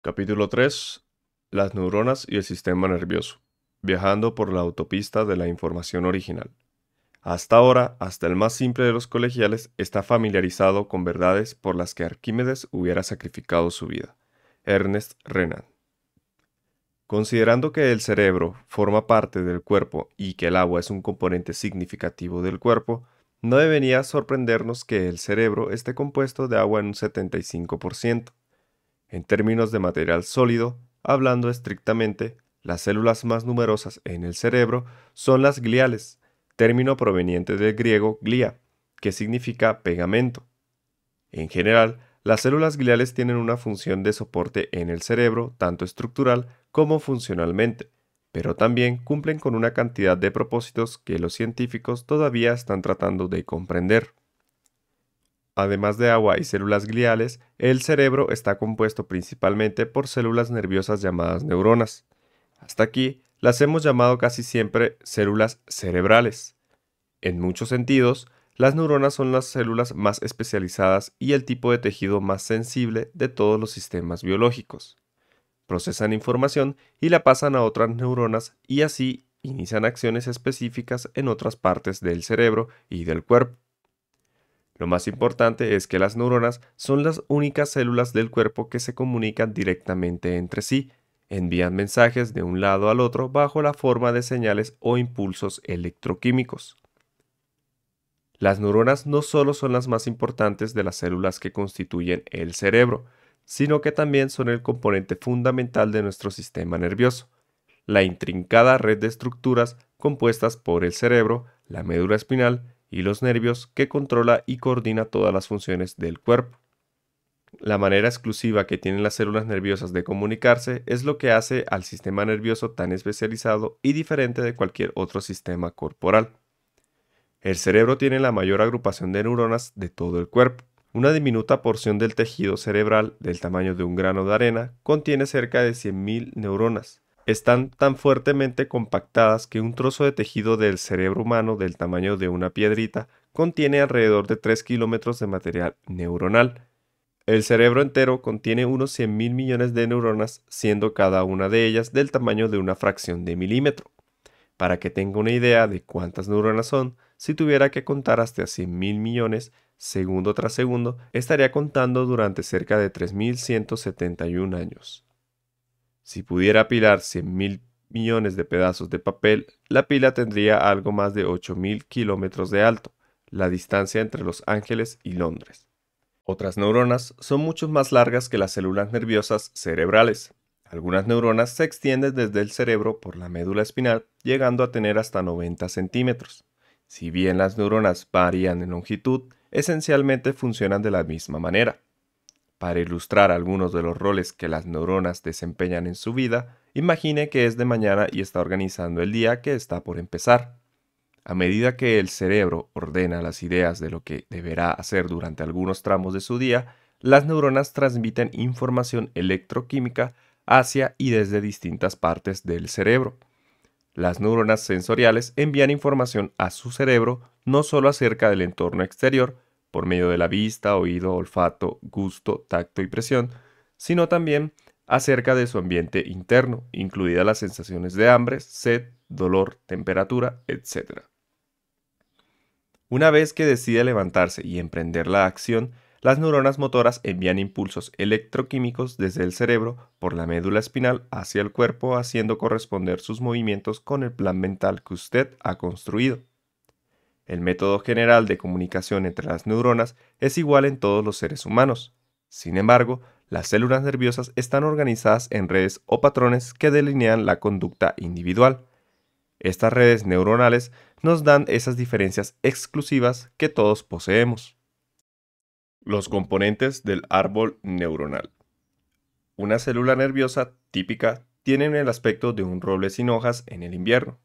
Capítulo 3. Las neuronas y el sistema nervioso. Viajando por la autopista de la información original. Hasta ahora, hasta el más simple de los colegiales está familiarizado con verdades por las que Arquímedes hubiera sacrificado su vida. Ernest Renan. Considerando que el cerebro forma parte del cuerpo y que el agua es un componente significativo del cuerpo, no debería sorprendernos que el cerebro esté compuesto de agua en un 75%. En términos de material sólido, hablando estrictamente, las células más numerosas en el cerebro son las gliales, término proveniente del griego glia, que significa pegamento. En general, las células gliales tienen una función de soporte en el cerebro, tanto estructural como funcionalmente, pero también cumplen con una cantidad de propósitos que los científicos todavía están tratando de comprender. Además de agua y células gliales, el cerebro está compuesto principalmente por células nerviosas llamadas neuronas. Hasta aquí las hemos llamado casi siempre células cerebrales. En muchos sentidos, las neuronas son las células más especializadas y el tipo de tejido más sensible de todos los sistemas biológicos. Procesan información y la pasan a otras neuronas y así inician acciones específicas en otras partes del cerebro y del cuerpo. Lo más importante es que las neuronas son las únicas células del cuerpo que se comunican directamente entre sí, envían mensajes de un lado al otro bajo la forma de señales o impulsos electroquímicos. Las neuronas no solo son las más importantes de las células que constituyen el cerebro, sino que también son el componente fundamental de nuestro sistema nervioso, la intrincada red de estructuras compuestas por el cerebro, la médula espinal y los nervios que controla y coordina todas las funciones del cuerpo. La manera exclusiva que tienen las células nerviosas de comunicarse es lo que hace al sistema nervioso tan especializado y diferente de cualquier otro sistema corporal. El cerebro tiene la mayor agrupación de neuronas de todo el cuerpo. Una diminuta porción del tejido cerebral, del tamaño de un grano de arena, contiene cerca de 100.000 neuronas. Están tan fuertemente compactadas que un trozo de tejido del cerebro humano del tamaño de una piedrita contiene alrededor de 3 kilómetros de material neuronal. El cerebro entero contiene unos 100.000 millones de neuronas, siendo cada una de ellas del tamaño de una fracción de milímetro. Para que tenga una idea de cuántas neuronas son, si tuviera que contar hasta 100.000 millones, segundo tras segundo, estaría contando durante cerca de 3.171 años. Si pudiera apilar 100.000 millones de pedazos de papel, la pila tendría algo más de 8.000 kilómetros de alto, la distancia entre Los Ángeles y Londres. Otras neuronas son mucho más largas que las células nerviosas cerebrales. Algunas neuronas se extienden desde el cerebro por la médula espinal, llegando a tener hasta 90 centímetros. Si bien las neuronas varían en longitud, esencialmente funcionan de la misma manera. Para ilustrar algunos de los roles que las neuronas desempeñan en su vida, imagine que es de mañana y está organizando el día que está por empezar. A medida que el cerebro ordena las ideas de lo que deberá hacer durante algunos tramos de su día, las neuronas transmiten información electroquímica hacia y desde distintas partes del cerebro. Las neuronas sensoriales envían información a su cerebro no solo acerca del entorno exterior, por medio de la vista, oído, olfato, gusto, tacto y presión, sino también acerca de su ambiente interno, incluidas las sensaciones de hambre, sed, dolor, temperatura, etc. Una vez que decide levantarse y emprender la acción, las neuronas motoras envían impulsos electroquímicos desde el cerebro por la médula espinal hacia el cuerpo, haciendo corresponder sus movimientos con el plan mental que usted ha construido. El método general de comunicación entre las neuronas es igual en todos los seres humanos. Sin embargo, las células nerviosas están organizadas en redes o patrones que delinean la conducta individual. Estas redes neuronales nos dan esas diferencias exclusivas que todos poseemos. Los componentes del árbol neuronal. Una célula nerviosa típica tiene el aspecto de un roble sin hojas en el invierno.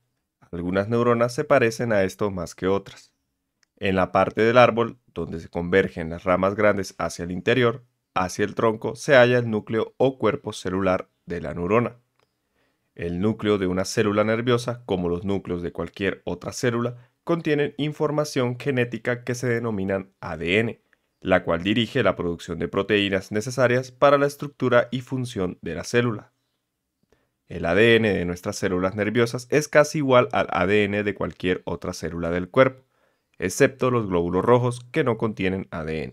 Algunas neuronas se parecen a esto más que otras. En la parte del árbol, donde se convergen las ramas grandes hacia el interior, hacia el tronco, se halla el núcleo o cuerpo celular de la neurona. El núcleo de una célula nerviosa, como los núcleos de cualquier otra célula, contienen información genética que se denominan ADN. la cual dirige la producción de proteínas necesarias para la estructura y función de la célula. El ADN de nuestras células nerviosas es casi igual al ADN de cualquier otra célula del cuerpo, excepto los glóbulos rojos que no contienen ADN.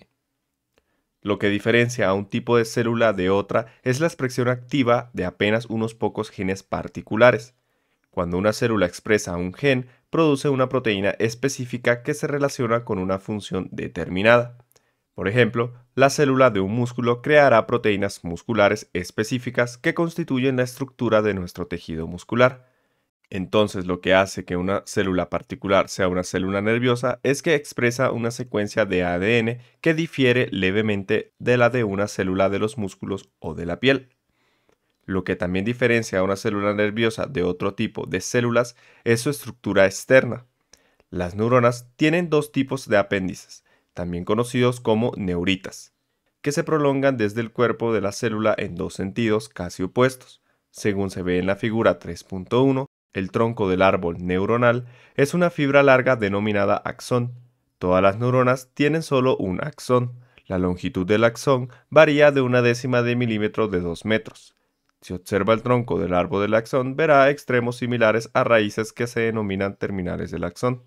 Lo que diferencia a un tipo de célula de otra es la expresión activa de apenas unos pocos genes particulares. Cuando una célula expresa un gen, produce una proteína específica que se relaciona con una función determinada. Por ejemplo, la célula de un músculo creará proteínas musculares específicas que constituyen la estructura de nuestro tejido muscular. Entonces, lo que hace que una célula particular sea una célula nerviosa es que expresa una secuencia de ADN que difiere levemente de la de una célula de los músculos o de la piel. Lo que también diferencia a una célula nerviosa de otro tipo de células es su estructura externa. Las neuronas tienen dos tipos de apéndices, también conocidos como neuritas, que se prolongan desde el cuerpo de la célula en dos sentidos casi opuestos. Según se ve en la figura 3.1, el tronco del árbol neuronal es una fibra larga denominada axón. Todas las neuronas tienen solo un axón. La longitud del axón varía de 1/10 de milímetro de 2 metros. Si observa el tronco del árbol del axón, verá extremos similares a raíces que se denominan terminales del axón.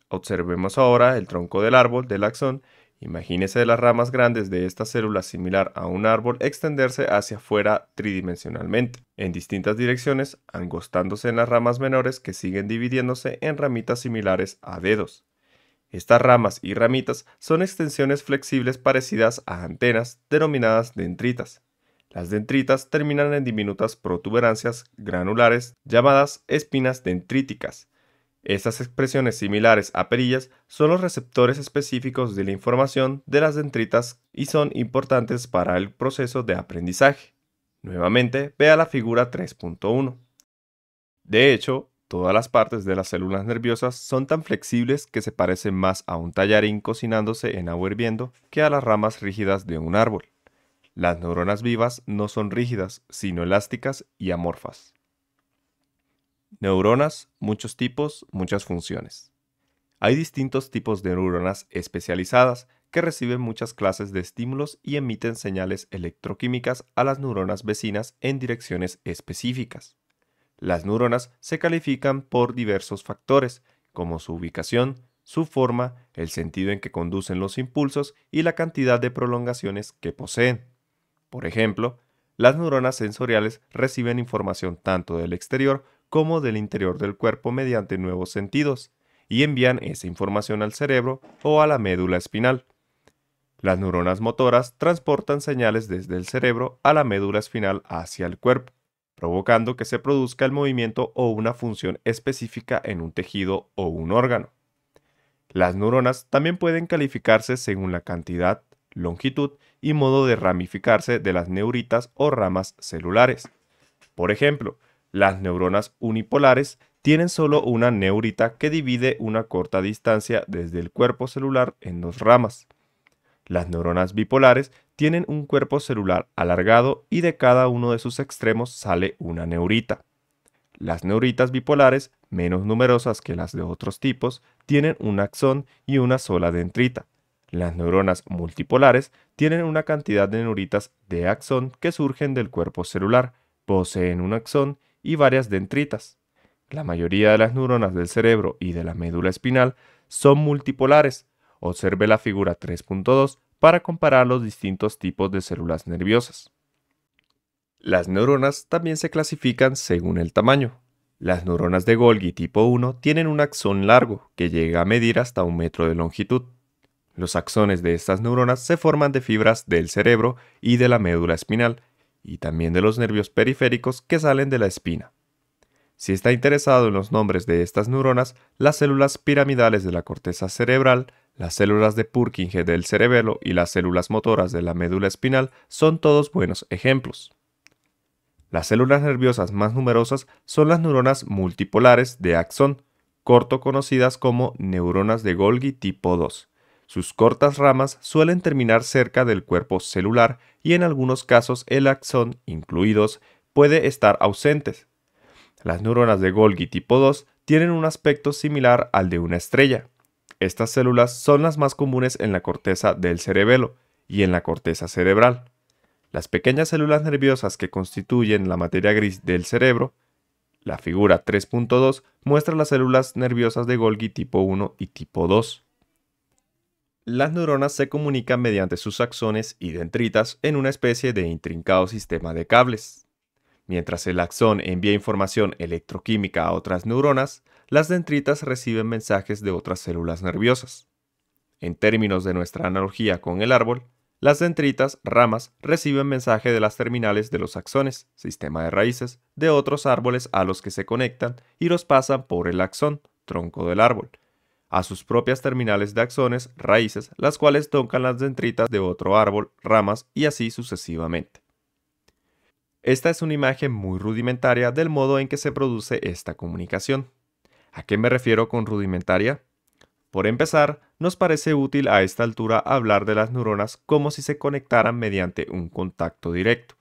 Observemos ahora el tronco del árbol del axón. Imagínese las ramas grandes de esta célula similar a un árbol extenderse hacia afuera tridimensionalmente, en distintas direcciones, angostándose en las ramas menores que siguen dividiéndose en ramitas similares a dedos. Estas ramas y ramitas son extensiones flexibles parecidas a antenas, denominadas dendritas. Las dendritas terminan en diminutas protuberancias granulares llamadas espinas dendríticas. Estas expresiones similares a perillas son los receptores específicos de la información de las dendritas y son importantes para el proceso de aprendizaje. Nuevamente, vea la figura 3.1. De hecho, todas las partes de las células nerviosas son tan flexibles que se parecen más a un tallarín cocinándose en agua hirviendo que a las ramas rígidas de un árbol. Las neuronas vivas no son rígidas, sino elásticas y amorfas. Neuronas, muchos tipos, muchas funciones. Hay distintos tipos de neuronas especializadas que reciben muchas clases de estímulos y emiten señales electroquímicas a las neuronas vecinas en direcciones específicas. Las neuronas se califican por diversos factores, como su ubicación, su forma, el sentido en que conducen los impulsos y la cantidad de prolongaciones que poseen. Por ejemplo, las neuronas sensoriales reciben información tanto del exterior como del interior del cuerpo mediante nuevos sentidos, y envían esa información al cerebro o a la médula espinal. Las neuronas motoras transportan señales desde el cerebro a la médula espinal hacia el cuerpo, provocando que se produzca el movimiento o una función específica en un tejido o un órgano. Las neuronas también pueden calificarse según la cantidad, longitud y modo de ramificarse de las neuritas o ramas celulares. Por ejemplo, las neuronas unipolares tienen solo una neurita que divide una corta distancia desde el cuerpo celular en dos ramas. Las neuronas bipolares tienen un cuerpo celular alargado y de cada uno de sus extremos sale una neurita. Las neuritas bipolares, menos numerosas que las de otros tipos, tienen un axón y una sola dendrita. Las neuronas multipolares tienen una cantidad de neuritas de axón que surgen del cuerpo celular, poseen un axón y varias dendritas. La mayoría de las neuronas del cerebro y de la médula espinal son multipolares. Observe la figura 3.2 para comparar los distintos tipos de células nerviosas. Las neuronas también se clasifican según el tamaño. Las neuronas de Golgi tipo 1 tienen un axón largo que llega a medir hasta 1 metro de longitud. Los axones de estas neuronas se forman de fibras del cerebro y de la médula espinal, y también de los nervios periféricos que salen de la espina. Si está interesado en los nombres de estas neuronas, las células piramidales de la corteza cerebral, las células de Purkinje del cerebelo y las células motoras de la médula espinal son todos buenos ejemplos. Las células nerviosas más numerosas son las neuronas multipolares de axón corto conocidas como neuronas de Golgi tipo 2. Sus cortas ramas suelen terminar cerca del cuerpo celular y en algunos casos el axón, incluidos, puede estar ausentes. Las neuronas de Golgi tipo 2 tienen un aspecto similar al de una estrella. Estas células son las más comunes en la corteza del cerebelo y en la corteza cerebral. Las pequeñas células nerviosas que constituyen la materia gris del cerebro. La figura 3.2 muestra las células nerviosas de Golgi tipo 1 y tipo 2. Las neuronas se comunican mediante sus axones y dendritas en una especie de intrincado sistema de cables. Mientras el axón envía información electroquímica a otras neuronas, las dendritas reciben mensajes de otras células nerviosas. En términos de nuestra analogía con el árbol, las dendritas, ramas, reciben mensaje de las terminales de los axones, sistema de raíces, de otros árboles a los que se conectan y los pasan por el axón, tronco del árbol, a sus propias terminales de axones, raíces, las cuales tocan las dendritas de otro árbol, ramas y así sucesivamente. Esta es una imagen muy rudimentaria del modo en que se produce esta comunicación. ¿A qué me refiero con rudimentaria? Por empezar, nos parece útil a esta altura hablar de las neuronas como si se conectaran mediante un contacto directo.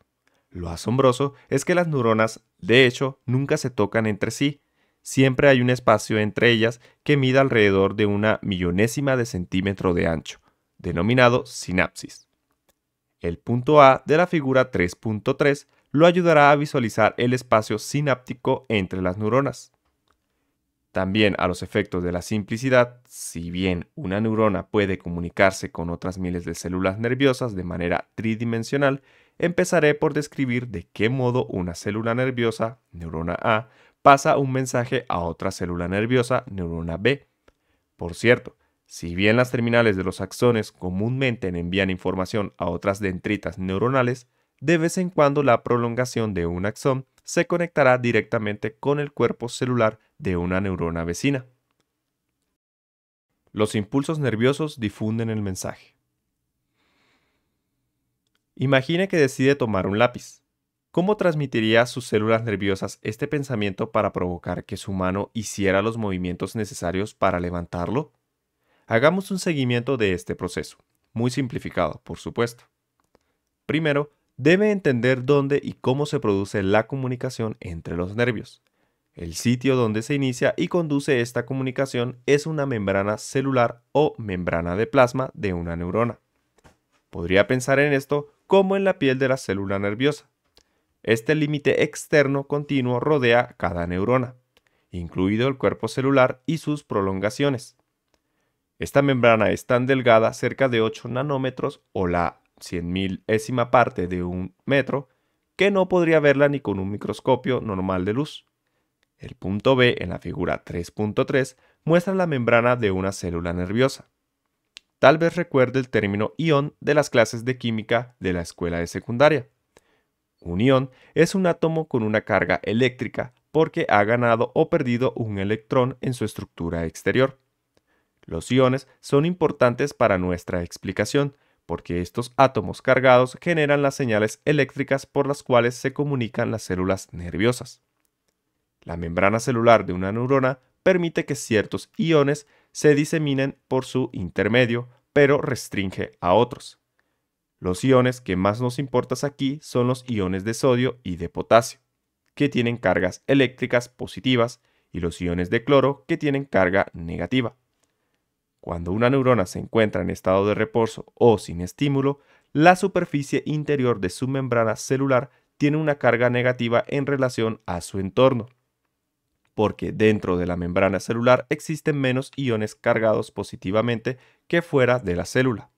Lo asombroso es que las neuronas, de hecho, nunca se tocan entre sí. Siempre hay un espacio entre ellas que mida alrededor de una millonésima de centímetro de ancho, denominado sinapsis. El punto A de la figura 3.3 lo ayudará a visualizar el espacio sináptico entre las neuronas. También a los efectos de la simplicidad, si bien una neurona puede comunicarse con otras miles de células nerviosas de manera tridimensional, empezaré por describir de qué modo una célula nerviosa, neurona A, pasa un mensaje a otra célula nerviosa, neurona B. Por cierto, si bien las terminales de los axones comúnmente envían información a otras dendritas neuronales, de vez en cuando la prolongación de un axón se conectará directamente con el cuerpo celular de una neurona vecina. Los impulsos nerviosos difunden el mensaje. Imagine que decide tomar un lápiz. ¿Cómo transmitiría a sus células nerviosas este pensamiento para provocar que su mano hiciera los movimientos necesarios para levantarlo? Hagamos un seguimiento de este proceso, muy simplificado, por supuesto. Primero, debe entender dónde y cómo se produce la comunicación entre los nervios. El sitio donde se inicia y conduce esta comunicación es una membrana celular o membrana de plasma de una neurona. Podría pensar en esto como en la piel de la célula nerviosa. Este límite externo continuo rodea cada neurona, incluido el cuerpo celular y sus prolongaciones. Esta membrana es tan delgada, cerca de 8 nanómetros o la 100.000ª parte de un metro, que no podría verla ni con un microscopio normal de luz. El punto B en la figura 3.3 muestra la membrana de una célula nerviosa. Tal vez recuerde el término ion de las clases de química de la escuela de secundaria. Un ion es un átomo con una carga eléctrica porque ha ganado o perdido un electrón en su estructura exterior. Los iones son importantes para nuestra explicación porque estos átomos cargados generan las señales eléctricas por las cuales se comunican las células nerviosas. La membrana celular de una neurona permite que ciertos iones se diseminen por su intermedio, pero restringe a otros. Los iones que más nos importan aquí son los iones de sodio y de potasio, que tienen cargas eléctricas positivas, y los iones de cloro, que tienen carga negativa. Cuando una neurona se encuentra en estado de reposo o sin estímulo, la superficie interior de su membrana celular tiene una carga negativa en relación a su entorno, porque dentro de la membrana celular existen menos iones cargados positivamente que fuera de la célula.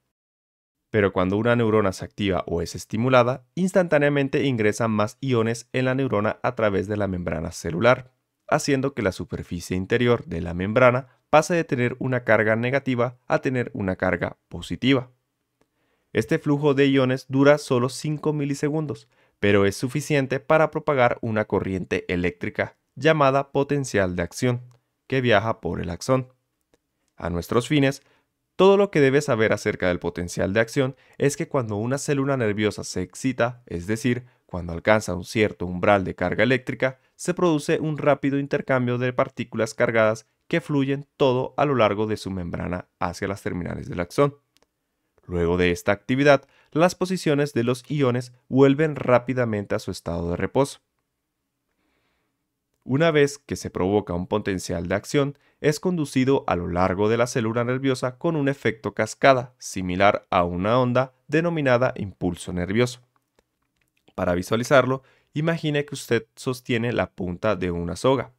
Pero cuando una neurona se activa o es estimulada, instantáneamente ingresan más iones en la neurona a través de la membrana celular, haciendo que la superficie interior de la membrana pase de tener una carga negativa a tener una carga positiva. Este flujo de iones dura solo 5 milisegundos, pero es suficiente para propagar una corriente eléctrica llamada potencial de acción, que viaja por el axón. A nuestros fines, todo lo que debes saber acerca del potencial de acción es que cuando una célula nerviosa se excita, es decir, cuando alcanza un cierto umbral de carga eléctrica, se produce un rápido intercambio de partículas cargadas que fluyen todo a lo largo de su membrana hacia las terminales del axón. Luego de esta actividad, las posiciones de los iones vuelven rápidamente a su estado de reposo. Una vez que se provoca un potencial de acción, es conducido a lo largo de la célula nerviosa con un efecto cascada, similar a una onda denominada impulso nervioso. Para visualizarlo, imagine que usted sostiene la punta de una soga.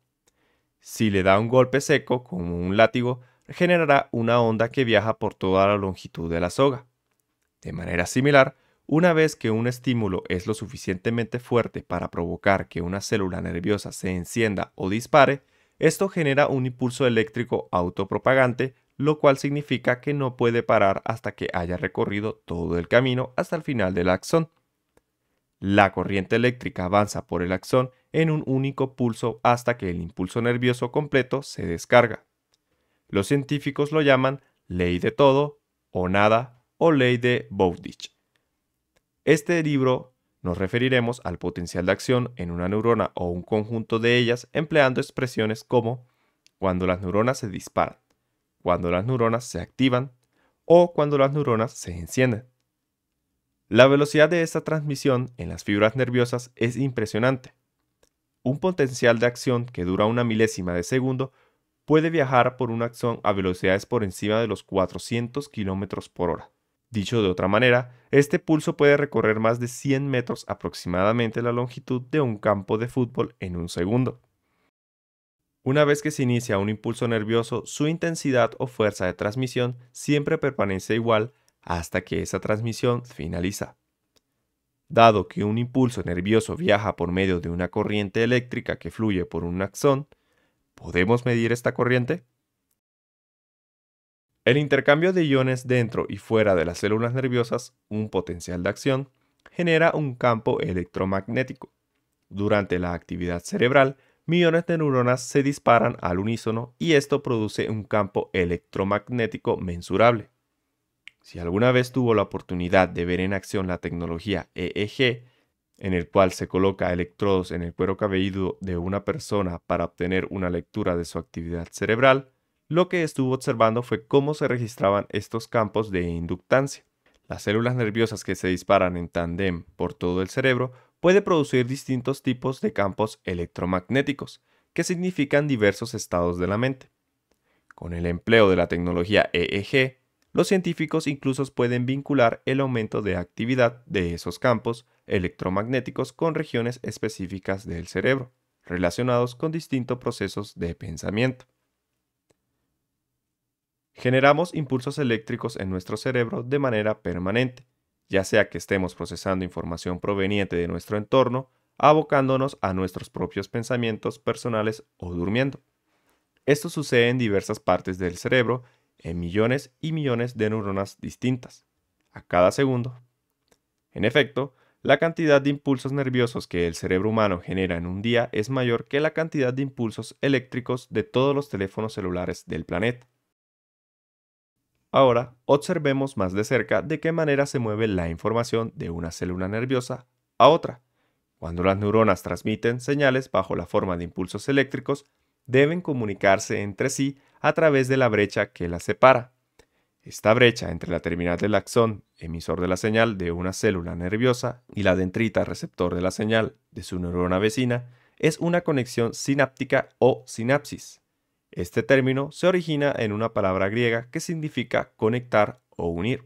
Si le da un golpe seco, como un látigo, generará una onda que viaja por toda la longitud de la soga. De manera similar, una vez que un estímulo es lo suficientemente fuerte para provocar que una célula nerviosa se encienda o dispare, esto genera un impulso eléctrico autopropagante, lo cual significa que no puede parar hasta que haya recorrido todo el camino hasta el final del axón. La corriente eléctrica avanza por el axón en un único pulso hasta que el impulso nervioso completo se descarga. Los científicos lo llaman ley de todo o nada o ley de Bowditch. Este libro nos referiremos al potencial de acción en una neurona o un conjunto de ellas empleando expresiones como cuando las neuronas se disparan, cuando las neuronas se activan o cuando las neuronas se encienden. La velocidad de esta transmisión en las fibras nerviosas es impresionante. Un potencial de acción que dura una milésima de segundo puede viajar por un axón a velocidades por encima de los 400 km por hora. Dicho de otra manera, este pulso puede recorrer más de 100 metros, aproximadamente la longitud de un campo de fútbol, en un segundo. Una vez que se inicia un impulso nervioso, su intensidad o fuerza de transmisión siempre permanece igual hasta que esa transmisión finaliza. Dado que un impulso nervioso viaja por medio de una corriente eléctrica que fluye por un axón, ¿podemos medir esta corriente? El intercambio de iones dentro y fuera de las células nerviosas, un potencial de acción, genera un campo electromagnético. Durante la actividad cerebral, millones de neuronas se disparan al unísono y esto produce un campo electromagnético mensurable. Si alguna vez tuvo la oportunidad de ver en acción la tecnología EEG, en el cual se coloca electrodos en el cuero cabelludo de una persona para obtener una lectura de su actividad cerebral, lo que estuvo observando fue cómo se registraban estos campos de inductancia. Las células nerviosas que se disparan en tándem por todo el cerebro pueden producir distintos tipos de campos electromagnéticos, que significan diversos estados de la mente. Con el empleo de la tecnología EEG, los científicos incluso pueden vincular el aumento de actividad de esos campos electromagnéticos con regiones específicas del cerebro, relacionados con distintos procesos de pensamiento. Generamos impulsos eléctricos en nuestro cerebro de manera permanente, ya sea que estemos procesando información proveniente de nuestro entorno, abocándonos a nuestros propios pensamientos personales o durmiendo. Esto sucede en diversas partes del cerebro, en millones y millones de neuronas distintas, a cada segundo. En efecto, la cantidad de impulsos nerviosos que el cerebro humano genera en un día es mayor que la cantidad de impulsos eléctricos de todos los teléfonos celulares del planeta. Ahora, observemos más de cerca de qué manera se mueve la información de una célula nerviosa a otra. Cuando las neuronas transmiten señales bajo la forma de impulsos eléctricos, deben comunicarse entre sí a través de la brecha que las separa. Esta brecha entre la terminal del axón, emisor de la señal de una célula nerviosa, y la dendrita, receptor de la señal de su neurona vecina, es una conexión sináptica o sinapsis. Este término se origina en una palabra griega que significa conectar o unir.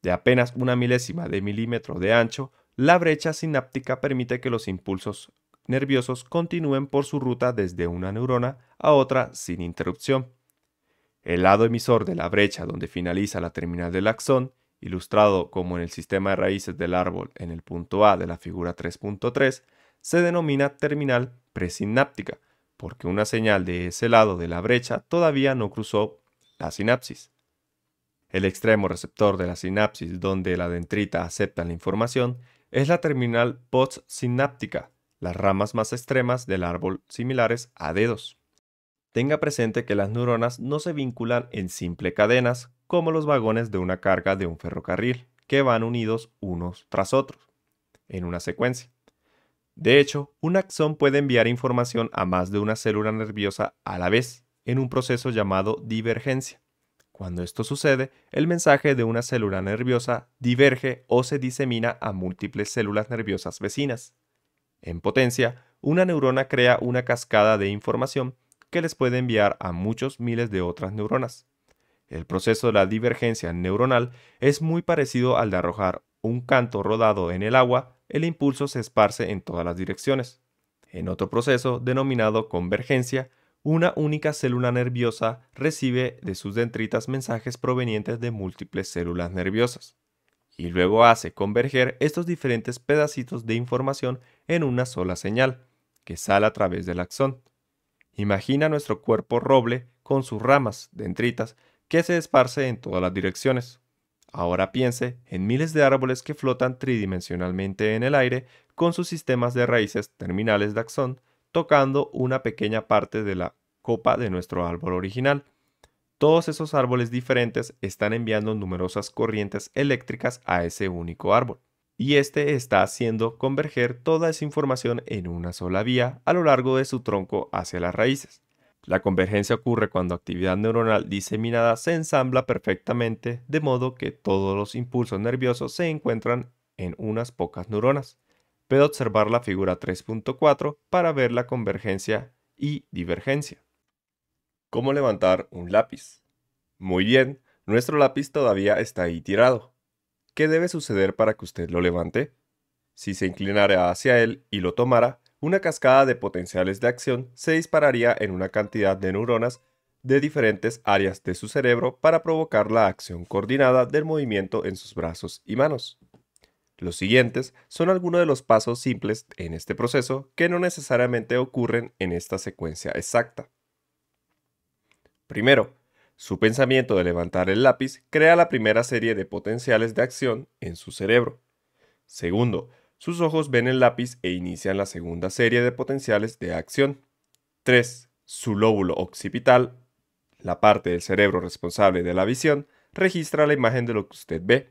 De apenas una milésima de milímetro de ancho, la brecha sináptica permite que los impulsos nerviosos continúen por su ruta desde una neurona a otra sin interrupción. El lado emisor de la brecha donde finaliza la terminal del axón, ilustrado como en el sistema de raíces del árbol en el punto A de la figura 3.3, se denomina terminal presináptica, porque una señal de ese lado de la brecha todavía no cruzó la sinapsis. El extremo receptor de la sinapsis donde la dendrita acepta la información es la terminal postsináptica, las ramas más extremas del árbol similares a dedos. Tenga presente que las neuronas no se vinculan en simple cadenas como los vagones de una carga de un ferrocarril, que van unidos unos tras otros, en una secuencia. De hecho, un axón puede enviar información a más de una célula nerviosa a la vez, en un proceso llamado divergencia. Cuando esto sucede, el mensaje de una célula nerviosa diverge o se disemina a múltiples células nerviosas vecinas. En potencia, una neurona crea una cascada de información que les puede enviar a muchos miles de otras neuronas. El proceso de la divergencia neuronal es muy parecido al de arrojar un canto rodado en el agua, el impulso se esparce en todas las direcciones. En otro proceso, denominado convergencia, una única célula nerviosa recibe de sus dendritas mensajes provenientes de múltiples células nerviosas, y luego hace converger estos diferentes pedacitos de información en una sola señal, que sale a través del axón. Imagina nuestro cuerpo roble con sus ramas, dendritas, que se esparce en todas las direcciones. Ahora piense en miles de árboles que flotan tridimensionalmente en el aire con sus sistemas de raíces terminales de axón, tocando una pequeña parte de la copa de nuestro árbol original. Todos esos árboles diferentes están enviando numerosas corrientes eléctricas a ese único árbol, y este está haciendo converger toda esa información en una sola vía a lo largo de su tronco hacia las raíces. La convergencia ocurre cuando actividad neuronal diseminada se ensambla perfectamente, de modo que todos los impulsos nerviosos se encuentran en unas pocas neuronas. Puede observar la figura 3.4 para ver la convergencia y divergencia. ¿Cómo levantar un lápiz? Muy bien, nuestro lápiz todavía está ahí tirado. ¿Qué debe suceder para que usted lo levante? Si se inclinara hacia él y lo tomara, una cascada de potenciales de acción se dispararía en una cantidad de neuronas de diferentes áreas de su cerebro para provocar la acción coordinada del movimiento en sus brazos y manos. Los siguientes son algunos de los pasos simples en este proceso que no necesariamente ocurren en esta secuencia exacta. Primero, su pensamiento de levantar el lápiz crea la primera serie de potenciales de acción en su cerebro. Segundo, sus ojos ven el lápiz e inician la segunda serie de potenciales de acción. 3. Su lóbulo occipital, la parte del cerebro responsable de la visión, registra la imagen de lo que usted ve.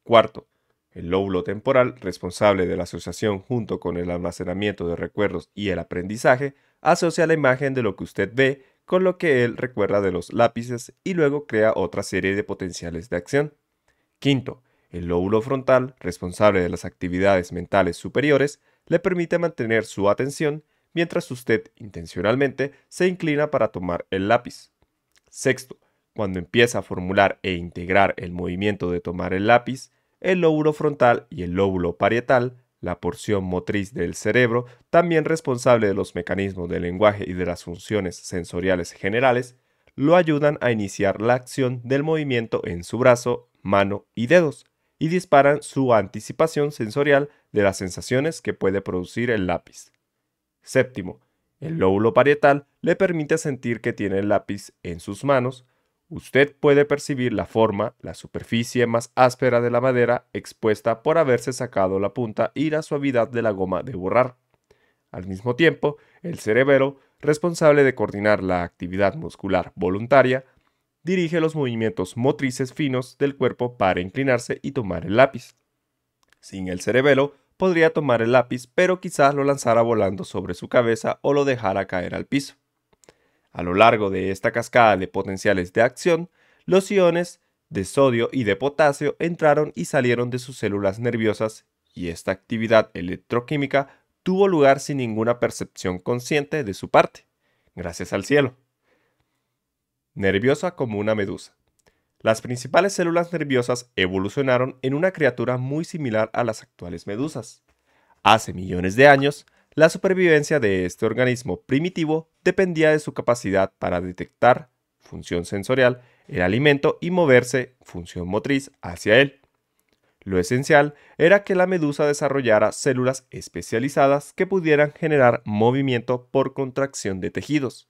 Cuarto, el lóbulo temporal, responsable de la asociación junto con el almacenamiento de recuerdos y el aprendizaje, asocia la imagen de lo que usted ve con lo que él recuerda de los lápices y luego crea otra serie de potenciales de acción. Quinto, el lóbulo frontal, responsable de las actividades mentales superiores, le permite mantener su atención mientras usted intencionalmente se inclina para tomar el lápiz. Sexto, cuando empieza a formular e integrar el movimiento de tomar el lápiz, el lóbulo frontal y el lóbulo parietal, la porción motriz del cerebro, también responsable de los mecanismos del lenguaje y de las funciones sensoriales generales, lo ayudan a iniciar la acción del movimiento en su brazo, mano y dedos, y disparan su anticipación sensorial de las sensaciones que puede producir el lápiz. Séptimo, el lóbulo parietal le permite sentir que tiene el lápiz en sus manos. Usted puede percibir la forma, la superficie más áspera de la madera expuesta por haberse sacado la punta y la suavidad de la goma de borrar. Al mismo tiempo, el cerebelo, responsable de coordinar la actividad muscular voluntaria, dirige los movimientos motrices finos del cuerpo para inclinarse y tomar el lápiz. Sin el cerebelo, podría tomar el lápiz, pero quizás lo lanzara volando sobre su cabeza o lo dejara caer al piso. A lo largo de esta cascada de potenciales de acción, los iones de sodio y de potasio entraron y salieron de sus células nerviosas y esta actividad electroquímica tuvo lugar sin ninguna percepción consciente de su parte, gracias al cielo. Nerviosa como una medusa. Las principales células nerviosas evolucionaron en una criatura muy similar a las actuales medusas. Hace millones de años, la supervivencia de este organismo primitivo dependía de su capacidad para detectar, función sensorial, el alimento y moverse, función motriz, hacia él. Lo esencial era que la medusa desarrollara células especializadas que pudieran generar movimiento por contracción de tejidos.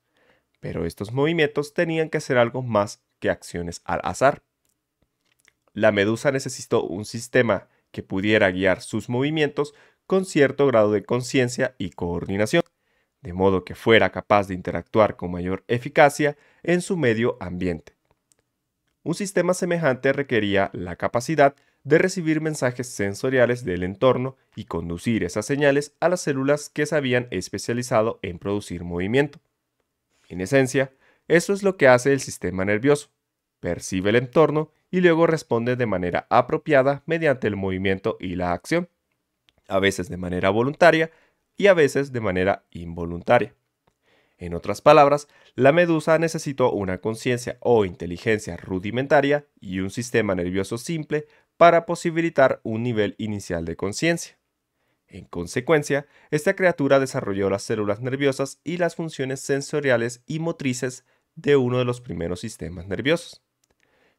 Pero estos movimientos tenían que ser algo más que acciones al azar. La medusa necesitó un sistema que pudiera guiar sus movimientos con cierto grado de conciencia y coordinación, de modo que fuera capaz de interactuar con mayor eficacia en su medio ambiente. Un sistema semejante requería la capacidad de recibir mensajes sensoriales del entorno y conducir esas señales a las células que se habían especializado en producir movimiento. En esencia, eso es lo que hace el sistema nervioso. Percibe el entorno y luego responde de manera apropiada mediante el movimiento y la acción, a veces de manera voluntaria, y a veces de manera involuntaria. En otras palabras, la medusa necesitó una conciencia o inteligencia rudimentaria y un sistema nervioso simple para posibilitar un nivel inicial de conciencia. En consecuencia, esta criatura desarrolló las células nerviosas y las funciones sensoriales y motrices de uno de los primeros sistemas nerviosos.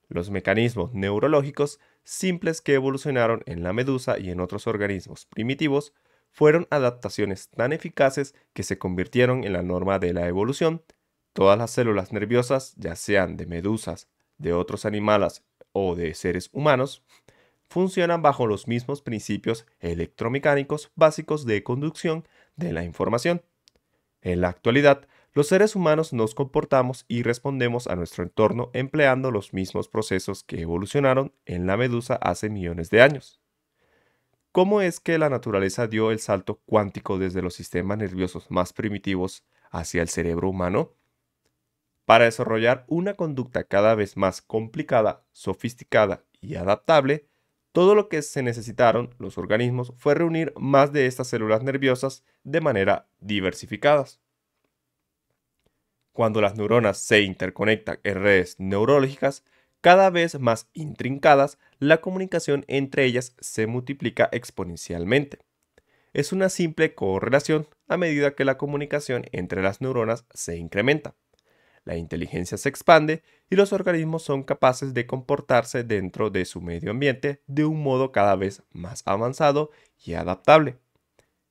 Los mecanismos neurológicos simples que evolucionaron en la medusa y en otros organismos primitivos fueron adaptaciones tan eficaces que se convirtieron en la norma de la evolución. Todas las células nerviosas, ya sean de medusas, de otros animales o de seres humanos, funcionan bajo los mismos principios electromecánicos básicos de conducción de la información. En la actualidad, los seres humanos nos comportamos y respondemos a nuestro entorno empleando los mismos procesos que evolucionaron en la medusa hace millones de años. ¿Cómo es que la naturaleza dio el salto cuántico desde los sistemas nerviosos más primitivos hacia el cerebro humano? Para desarrollar una conducta cada vez más complicada, sofisticada y adaptable, todo lo que se necesitaron los organismos fue reunir más de estas células nerviosas de manera diversificadas. Cuando las neuronas se interconectan en redes neurológicas cada vez más intrincadas, la comunicación entre ellas se multiplica exponencialmente. Es una simple correlación a medida que la comunicación entre las neuronas se incrementa. La inteligencia se expande y los organismos son capaces de comportarse dentro de su medio ambiente de un modo cada vez más avanzado y adaptable.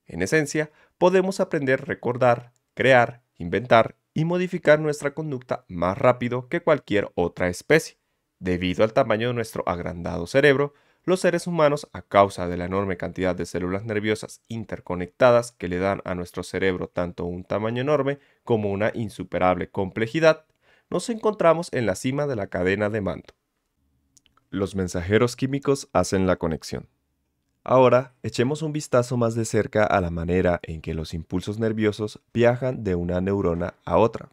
En esencia, podemos aprender a recordar, crear, inventar y modificar nuestra conducta más rápido que cualquier otra especie. Debido al tamaño de nuestro agrandado cerebro, los seres humanos, a causa de la enorme cantidad de células nerviosas interconectadas que le dan a nuestro cerebro tanto un tamaño enorme como una insuperable complejidad, nos encontramos en la cima de la cadena de mando. Los mensajeros químicos hacen la conexión. Ahora, echemos un vistazo más de cerca a la manera en que los impulsos nerviosos viajan de una neurona a otra.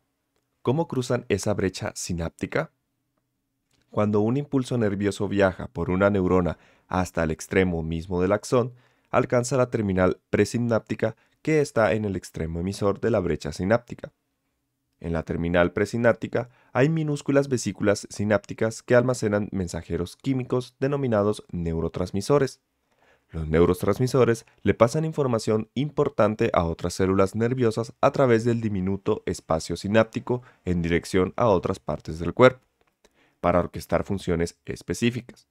¿Cómo cruzan esa brecha sináptica? Cuando un impulso nervioso viaja por una neurona hasta el extremo mismo del axón, alcanza la terminal presináptica que está en el extremo emisor de la brecha sináptica. En la terminal presináptica hay minúsculas vesículas sinápticas que almacenan mensajeros químicos denominados neurotransmisores. Los neurotransmisores le pasan información importante a otras células nerviosas a través del diminuto espacio sináptico en dirección a otras partes del cuerpo, para orquestar funciones específicas.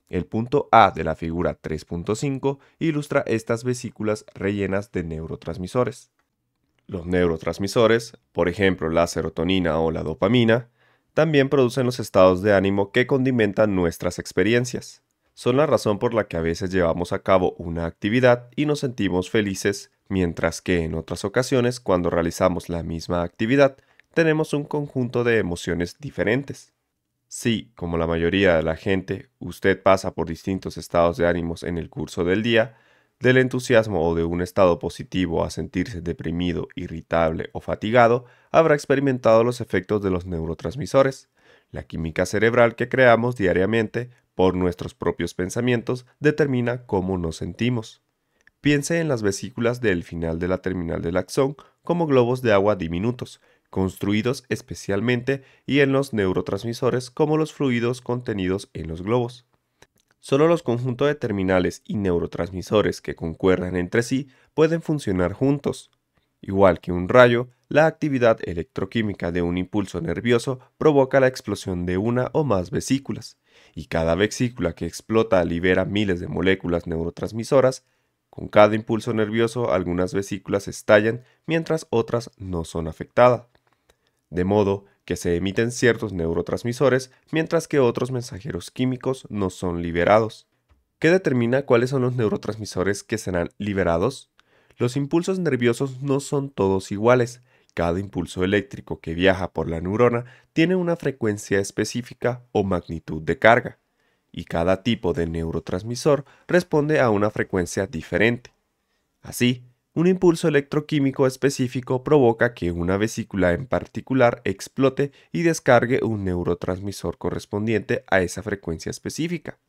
El punto A de la figura 3.5 ilustra estas vesículas rellenas de neurotransmisores. Los neurotransmisores, por ejemplo la serotonina o la dopamina, también producen los estados de ánimo que condimentan nuestras experiencias. Son la razón por la que a veces llevamos a cabo una actividad y nos sentimos felices, mientras que en otras ocasiones, cuando realizamos la misma actividad, tenemos un conjunto de emociones diferentes. Si, como la mayoría de la gente, usted pasa por distintos estados de ánimos en el curso del día, del entusiasmo o de un estado positivo a sentirse deprimido, irritable o fatigado, habrá experimentado los efectos de los neurotransmisores. La química cerebral que creamos diariamente por nuestros propios pensamientos determina cómo nos sentimos. Piense en las vesículas del final de la terminal del axón como globos de agua diminutos, construidos especialmente, y en los neurotransmisores como los fluidos contenidos en los globos. Solo los conjuntos de terminales y neurotransmisores que concuerdan entre sí pueden funcionar juntos. Igual que un rayo, la actividad electroquímica de un impulso nervioso provoca la explosión de una o más vesículas, y cada vesícula que explota libera miles de moléculas neurotransmisoras. Con cada impulso nervioso, algunas vesículas estallan mientras otras no son afectadas, de modo que se emiten ciertos neurotransmisores mientras que otros mensajeros químicos no son liberados. ¿Qué determina cuáles son los neurotransmisores que serán liberados? Los impulsos nerviosos no son todos iguales. Cada impulso eléctrico que viaja por la neurona tiene una frecuencia específica o magnitud de carga, y cada tipo de neurotransmisor responde a una frecuencia diferente. Así, un impulso electroquímico específico provoca que una vesícula en particular explote y descargue un neurotransmisor correspondiente a esa frecuencia específica.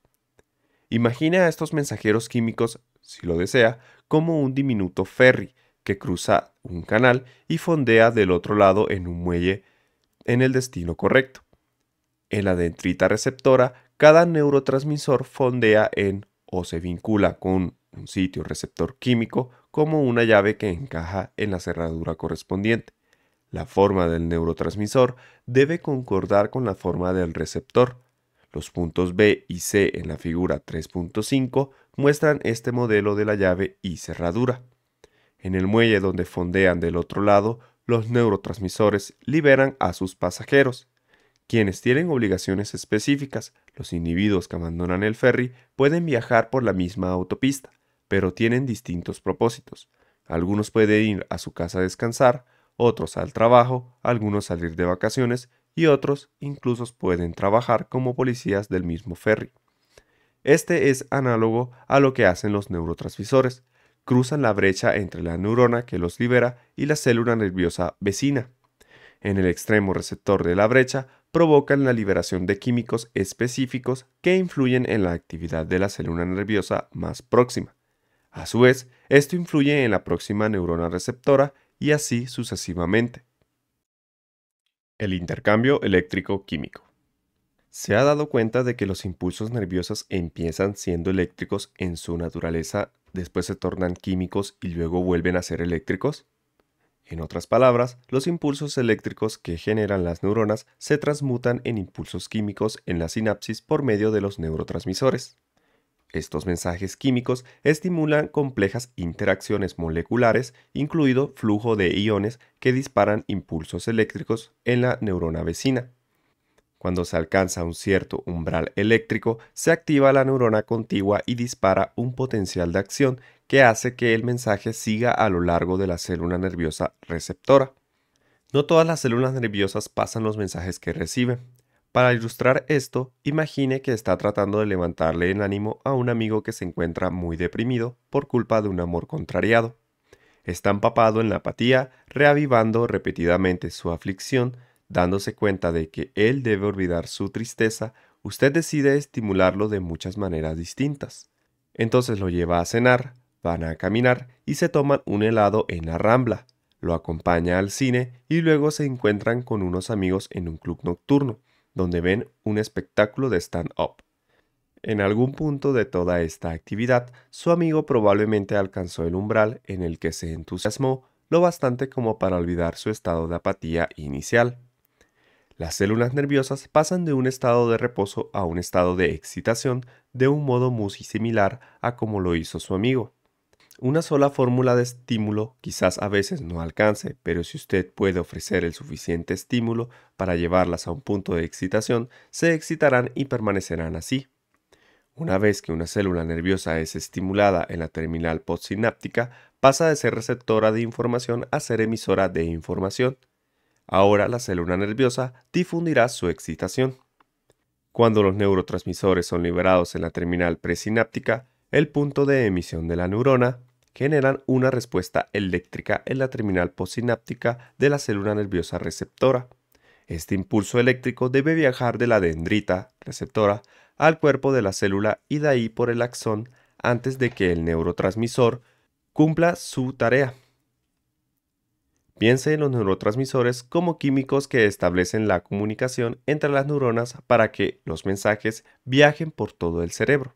Imagine a estos mensajeros químicos, si lo desea, como un diminuto ferry que cruza un canal y fondea del otro lado en un muelle en el destino correcto. En la dendrita receptora, cada neurotransmisor fondea en o se vincula con un sitio receptor químico como una llave que encaja en la cerradura correspondiente. La forma del neurotransmisor debe concordar con la forma del receptor. Los puntos B y C en la figura 3.5 muestran este modelo de la llave y cerradura. En el muelle donde fondean del otro lado, los neurotransmisores liberan a sus pasajeros, quienes tienen obligaciones específicas. Los individuos que abandonan el ferry pueden viajar por la misma autopista, pero tienen distintos propósitos. Algunos pueden ir a su casa a descansar, otros al trabajo, algunos salir de vacaciones y otros incluso pueden trabajar como policías del mismo ferry. Este es análogo a lo que hacen los neurotransmisores. Cruzan la brecha entre la neurona que los libera y la célula nerviosa vecina. En el extremo receptor de la brecha provocan la liberación de químicos específicos que influyen en la actividad de la célula nerviosa más próxima. A su vez, esto influye en la próxima neurona receptora y así sucesivamente. El intercambio eléctrico-químico. ¿Se ha dado cuenta de que los impulsos nerviosos empiezan siendo eléctricos en su naturaleza, después se tornan químicos y luego vuelven a ser eléctricos? En otras palabras, los impulsos eléctricos que generan las neuronas se transmutan en impulsos químicos en la sinapsis por medio de los neurotransmisores. Estos mensajes químicos estimulan complejas interacciones moleculares, incluido flujo de iones que disparan impulsos eléctricos en la neurona vecina. Cuando se alcanza un cierto umbral eléctrico, se activa la neurona contigua y dispara un potencial de acción que hace que el mensaje siga a lo largo de la célula nerviosa receptora. No todas las células nerviosas pasan los mensajes que reciben. Para ilustrar esto, imagine que está tratando de levantarle el ánimo a un amigo que se encuentra muy deprimido por culpa de un amor contrariado. Está empapado en la apatía, reavivando repetidamente su aflicción. Dándose cuenta de que él debe olvidar su tristeza, usted decide estimularlo de muchas maneras distintas. Entonces lo lleva a cenar, van a caminar y se toman un helado en la Rambla. Lo acompaña al cine y luego se encuentran con unos amigos en un club nocturno, donde ven un espectáculo de stand-up. En algún punto de toda esta actividad, su amigo probablemente alcanzó el umbral en el que se entusiasmó lo bastante como para olvidar su estado de apatía inicial. Las células nerviosas pasan de un estado de reposo a un estado de excitación de un modo muy similar a como lo hizo su amigo. Una sola fórmula de estímulo quizás a veces no alcance, pero si usted puede ofrecer el suficiente estímulo para llevarlas a un punto de excitación, se excitarán y permanecerán así. Una vez que una célula nerviosa es estimulada en la terminal postsináptica, pasa de ser receptora de información a ser emisora de información. Ahora la célula nerviosa difundirá su excitación. Cuando los neurotransmisores son liberados en la terminal presináptica, el punto de emisión de la neurona, generan una respuesta eléctrica en la terminal postsináptica de la célula nerviosa receptora. Este impulso eléctrico debe viajar de la dendrita receptora al cuerpo de la célula y de ahí por el axón antes de que el neurotransmisor cumpla su tarea. Piense en los neurotransmisores como químicos que establecen la comunicación entre las neuronas para que los mensajes viajen por todo el cerebro.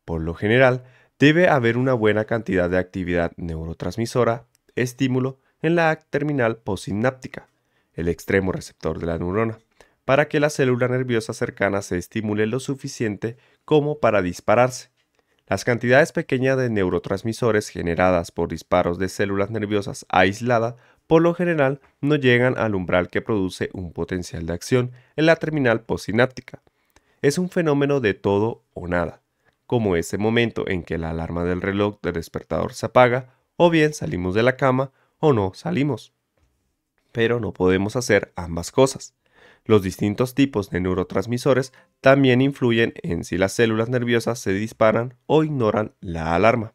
Por lo general, debe haber una buena cantidad de actividad neurotransmisora, estímulo, en la terminal postsináptica, el extremo receptor de la neurona, para que la célula nerviosa cercana se estimule lo suficiente como para dispararse. Las cantidades pequeñas de neurotransmisores generadas por disparos de células nerviosas aisladas por lo general no llegan al umbral que produce un potencial de acción en la terminal postsináptica. Es un fenómeno de todo o nada, como ese momento en que la alarma del reloj del despertador se apaga, o bien salimos de la cama o no salimos. Pero no podemos hacer ambas cosas. Los distintos tipos de neurotransmisores también influyen en si las células nerviosas se disparan o ignoran la alarma.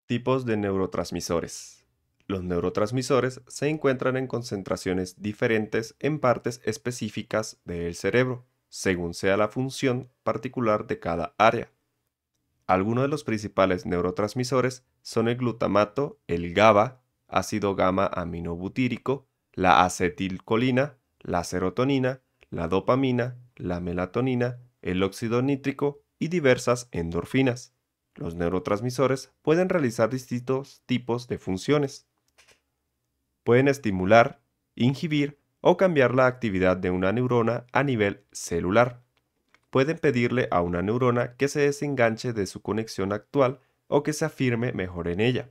Tipos de neurotransmisores. Los neurotransmisores se encuentran en concentraciones diferentes en partes específicas del cerebro, según sea la función particular de cada área. Algunos de los principales neurotransmisores son el glutamato, el GABA, ácido gamma aminobutírico, la acetilcolina, la serotonina, la dopamina, la melatonina, el óxido nítrico y diversas endorfinas. Los neurotransmisores pueden realizar distintos tipos de funciones. Pueden estimular, inhibir o cambiar la actividad de una neurona a nivel celular. Pueden pedirle a una neurona que se desenganche de su conexión actual o que se afirme mejor en ella.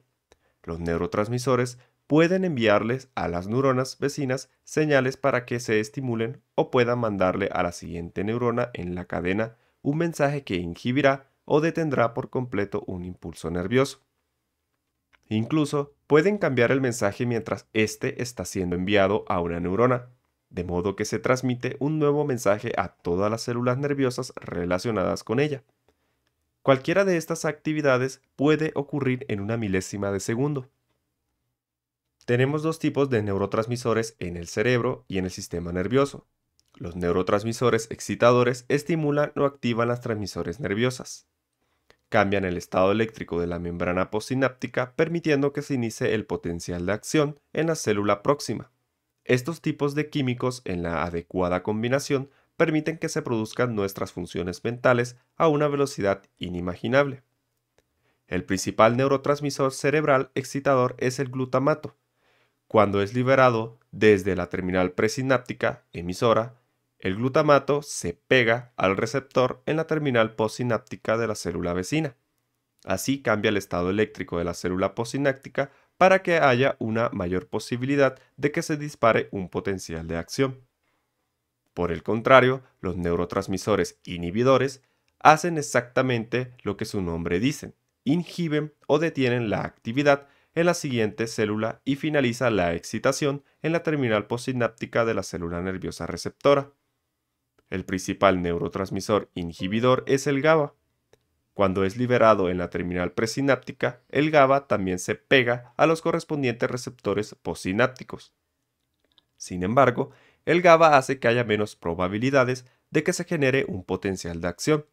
Los neurotransmisores pueden enviarles a las neuronas vecinas señales para que se estimulen o puedan mandarle a la siguiente neurona en la cadena un mensaje que inhibirá o detendrá por completo un impulso nervioso. Incluso pueden cambiar el mensaje mientras éste está siendo enviado a una neurona, de modo que se transmite un nuevo mensaje a todas las células nerviosas relacionadas con ella. Cualquiera de estas actividades puede ocurrir en una milésima de segundo. Tenemos dos tipos de neurotransmisores en el cerebro y en el sistema nervioso. Los neurotransmisores excitadores estimulan o activan las transmisores nerviosas. Cambian el estado eléctrico de la membrana postsináptica, permitiendo que se inicie el potencial de acción en la célula próxima. Estos tipos de químicos, en la adecuada combinación, permiten que se produzcan nuestras funciones mentales a una velocidad inimaginable. El principal neurotransmisor cerebral excitador es el glutamato. Cuando es liberado desde la terminal presináptica emisora, el glutamato se pega al receptor en la terminal postsináptica de la célula vecina. Así cambia el estado eléctrico de la célula postsináptica para que haya una mayor posibilidad de que se dispare un potencial de acción. Por el contrario, los neurotransmisores inhibidores hacen exactamente lo que su nombre dice: inhiben o detienen la actividad en la siguiente célula y finaliza la excitación en la terminal postsináptica de la célula nerviosa receptora. El principal neurotransmisor inhibidor es el GABA. Cuando es liberado en la terminal presináptica, el GABA también se pega a los correspondientes receptores postsinápticos. Sin embargo, el GABA hace que haya menos probabilidades de que se genere un potencial de acción.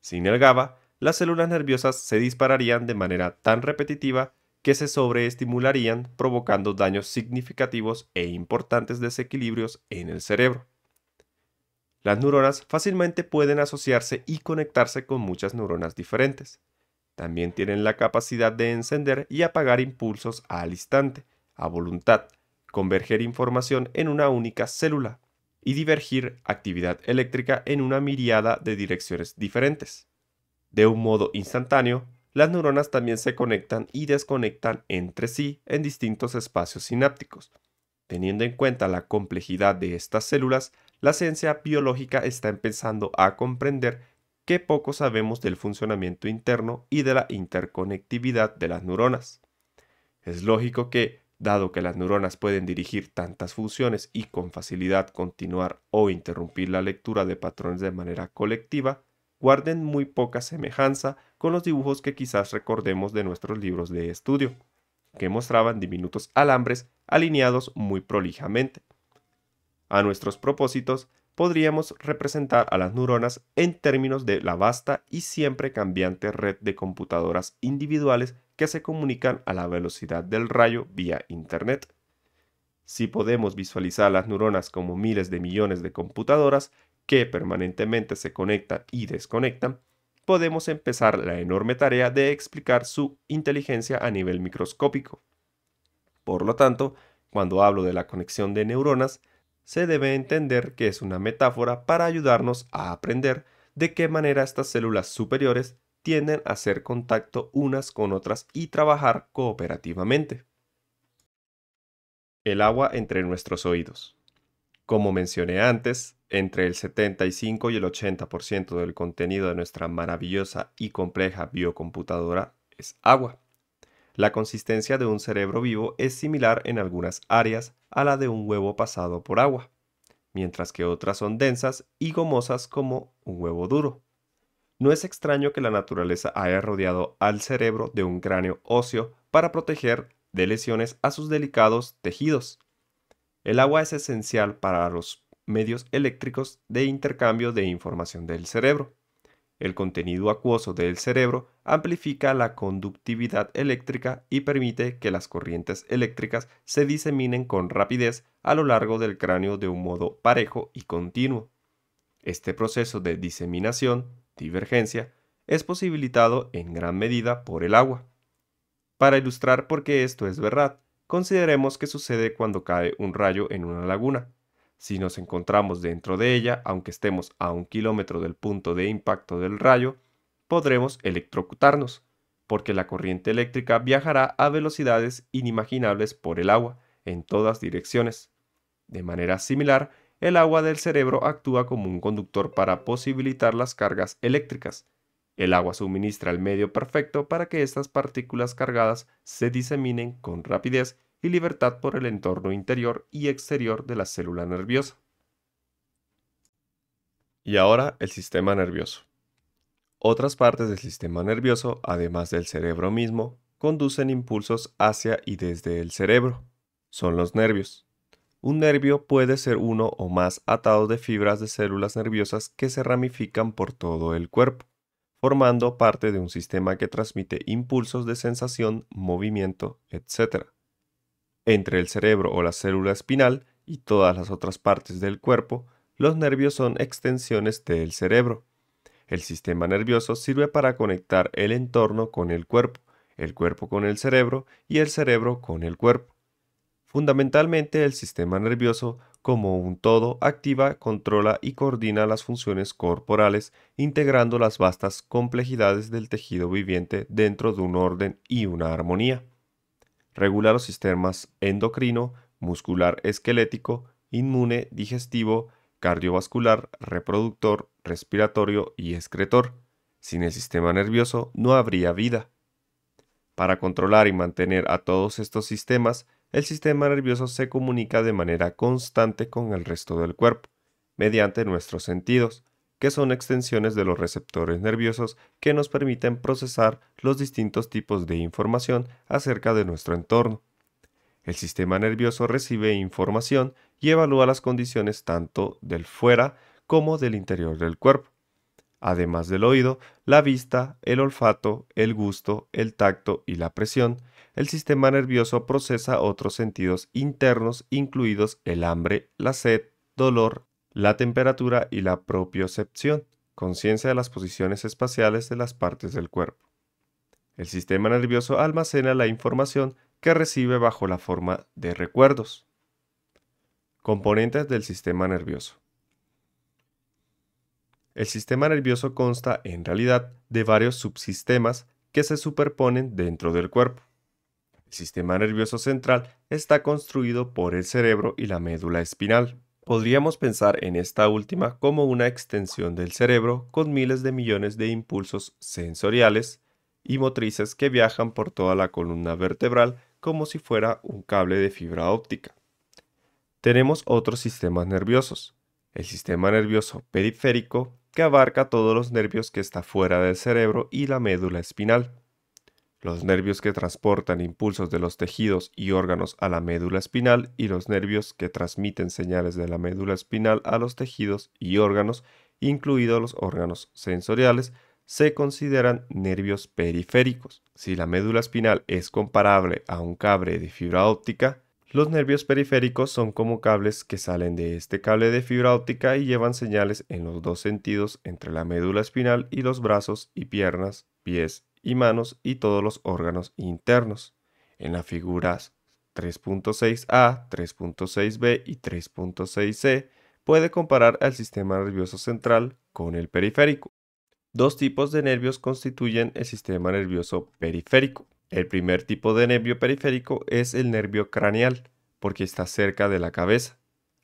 Sin el GABA, las células nerviosas se dispararían de manera tan repetitiva que se sobreestimularían, provocando daños significativos e importantes desequilibrios en el cerebro. Las neuronas fácilmente pueden asociarse y conectarse con muchas neuronas diferentes. También tienen la capacidad de encender y apagar impulsos al instante, a voluntad, converger información en una única célula y divergir actividad eléctrica en una miríada de direcciones diferentes. De un modo instantáneo, las neuronas también se conectan y desconectan entre sí en distintos espacios sinápticos. Teniendo en cuenta la complejidad de estas células, la ciencia biológica está empezando a comprender que poco sabemos del funcionamiento interno y de la interconectividad de las neuronas. Es lógico que, dado que las neuronas pueden dirigir tantas funciones y con facilidad continuar o interrumpir la lectura de patrones de manera colectiva, guarden muy poca semejanza con los dibujos que quizás recordemos de nuestros libros de estudio, que mostraban diminutos alambres alineados muy prolijamente. A nuestros propósitos, podríamos representar a las neuronas en términos de la vasta y siempre cambiante red de computadoras individuales que se comunican a la velocidad del rayo vía Internet. Si podemos visualizar las neuronas como miles de millones de computadoras que permanentemente se conectan y desconectan, podemos empezar la enorme tarea de explicar su inteligencia a nivel microscópico. Por lo tanto, cuando hablo de la conexión de neuronas, se debe entender que es una metáfora para ayudarnos a aprender de qué manera estas células superiores tienden a hacer contacto unas con otras y trabajar cooperativamente. El agua entre nuestros oídos. Como mencioné antes, entre el 75 y el 80% del contenido de nuestra maravillosa y compleja biocomputadora es agua. La consistencia de un cerebro vivo es similar en algunas áreas a la de un huevo pasado por agua, mientras que otras son densas y gomosas como un huevo duro. No es extraño que la naturaleza haya rodeado al cerebro de un cráneo óseo para proteger de lesiones a sus delicados tejidos. El agua es esencial para los medios eléctricos de intercambio de información del cerebro. El contenido acuoso del cerebro amplifica la conductividad eléctrica y permite que las corrientes eléctricas se diseminen con rapidez a lo largo del cráneo de un modo parejo y continuo. Este proceso de diseminación, divergencia, es posibilitado en gran medida por el agua. Para ilustrar por qué esto es verdad, consideremos que sucede cuando cae un rayo en una laguna. Si nos encontramos dentro de ella, aunque estemos a 1 kilómetro del punto de impacto del rayo, podremos electrocutarnos, porque la corriente eléctrica viajará a velocidades inimaginables por el agua, en todas direcciones. De manera similar, el agua del cerebro actúa como un conductor para posibilitar las cargas eléctricas. El agua suministra el medio perfecto para que estas partículas cargadas se diseminen con rapidez y libertad por el entorno interior y exterior de la célula nerviosa. Y ahora el sistema nervioso. Otras partes del sistema nervioso, además del cerebro mismo, conducen impulsos hacia y desde el cerebro. Son los nervios. Un nervio puede ser uno o más atados de fibras de células nerviosas que se ramifican por todo el cuerpo, formando parte de un sistema que transmite impulsos de sensación, movimiento, etc. Entre el cerebro o la célula espinal y todas las otras partes del cuerpo, los nervios son extensiones del cerebro. El sistema nervioso sirve para conectar el entorno con el cuerpo con el cerebro y el cerebro con el cuerpo. Fundamentalmente, el sistema nervioso, como un todo, activa, controla y coordina las funciones corporales, integrando las vastas complejidades del tejido viviente dentro de un orden y una armonía. Regula los sistemas endocrino, muscular esquelético, inmune, digestivo, cardiovascular, reproductor, respiratorio y excretor. Sin el sistema nervioso no habría vida. Para controlar y mantener a todos estos sistemas, el sistema nervioso se comunica de manera constante con el resto del cuerpo, mediante nuestros sentidos, que son extensiones de los receptores nerviosos que nos permiten procesar los distintos tipos de información acerca de nuestro entorno. El sistema nervioso recibe información y evalúa las condiciones tanto del fuera como del interior del cuerpo. Además del oído, la vista, el olfato, el gusto, el tacto y la presión, el sistema nervioso procesa otros sentidos internos, incluidos el hambre, la sed, dolor, la temperatura y la propiocepción, conciencia de las posiciones espaciales de las partes del cuerpo. El sistema nervioso almacena la información que recibe bajo la forma de recuerdos. Componentes del sistema nervioso. El sistema nervioso consta, en realidad, de varios subsistemas que se superponen dentro del cuerpo. El sistema nervioso central está construido por el cerebro y la médula espinal. Podríamos pensar en esta última como una extensión del cerebro con miles de millones de impulsos sensoriales y motrices que viajan por toda la columna vertebral como si fuera un cable de fibra óptica. Tenemos otros sistemas nerviosos. El sistema nervioso periférico, que abarca todos los nervios que está fuera del cerebro y la médula espinal. Los nervios que transportan impulsos de los tejidos y órganos a la médula espinal y los nervios que transmiten señales de la médula espinal a los tejidos y órganos, incluidos los órganos sensoriales, se consideran nervios periféricos. Si la médula espinal es comparable a un cable de fibra óptica, los nervios periféricos son como cables que salen de este cable de fibra óptica y llevan señales en los dos sentidos entre la médula espinal y los brazos y piernas, pies y manos y todos los órganos internos. En las figuras 3.6a, 3.6b y 3.6c puede comparar al sistema nervioso central con el periférico. Dos tipos de nervios constituyen el sistema nervioso periférico. El primer tipo de nervio periférico es el nervio craneal, porque está cerca de la cabeza.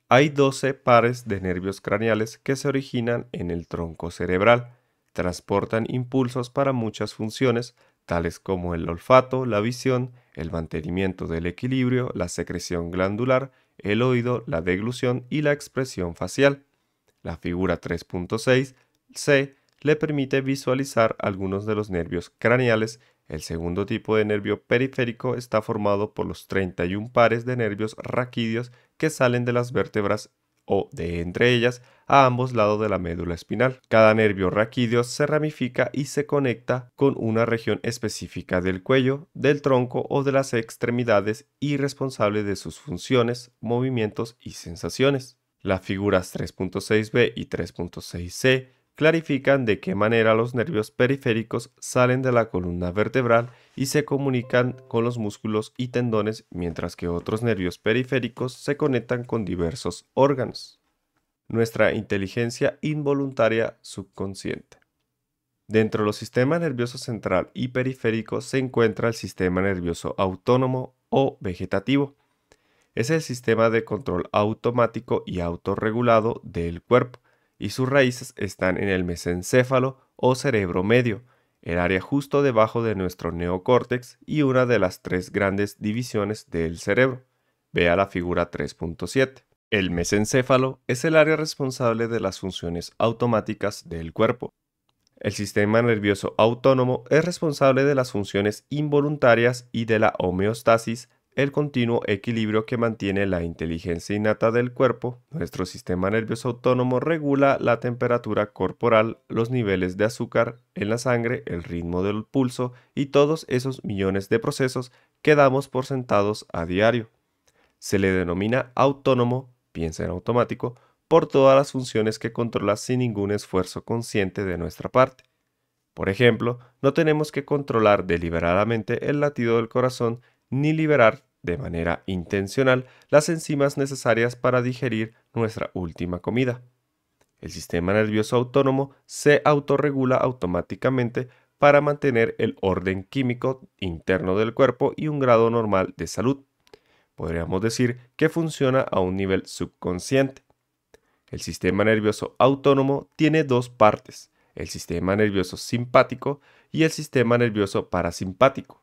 Hay 12 pares de nervios craneales que se originan en el tronco cerebral. Transportan impulsos para muchas funciones, tales como el olfato, la visión, el mantenimiento del equilibrio, la secreción glandular, el oído, la deglución y la expresión facial. La figura 3.6c le permite visualizar algunos de los nervios craneales. El segundo tipo de nervio periférico está formado por los 31 pares de nervios raquídeos que salen de las vértebras o de entre ellas a ambos lados de la médula espinal. Cada nervio raquídeo se ramifica y se conecta con una región específica del cuello, del tronco o de las extremidades y responsable de sus funciones, movimientos y sensaciones. Las figuras 3.6b y 3.6c clarifican de qué manera los nervios periféricos salen de la columna vertebral y se comunican con los músculos y tendones, mientras que otros nervios periféricos se conectan con diversos órganos. Nuestra inteligencia involuntaria subconsciente. Dentro de los sistemas nervioso central y periférico se encuentra el sistema nervioso autónomo o vegetativo. Es el sistema de control automático y autorregulado del cuerpo, y sus raíces están en el mesencéfalo o cerebro medio, el área justo debajo de nuestro neocórtex y una de las tres grandes divisiones del cerebro. Vea la figura 3.7. El mesencéfalo es el área responsable de las funciones automáticas del cuerpo. El sistema nervioso autónomo es responsable de las funciones involuntarias y de la homeostasis, el continuo equilibrio que mantiene la inteligencia innata del cuerpo. Nuestro sistema nervioso autónomo regula la temperatura corporal, los niveles de azúcar en la sangre, el ritmo del pulso y todos esos millones de procesos que damos por sentados a diario. Se le denomina autónomo, piensa en automático, por todas las funciones que controla sin ningún esfuerzo consciente de nuestra parte. Por ejemplo, no tenemos que controlar deliberadamente el latido del corazón ni liberar de manera intencional las enzimas necesarias para digerir nuestra última comida. El sistema nervioso autónomo se autorregula automáticamente para mantener el orden químico interno del cuerpo y un grado normal de salud. Podríamos decir que funciona a un nivel subconsciente. El sistema nervioso autónomo tiene dos partes: el sistema nervioso simpático y el sistema nervioso parasimpático.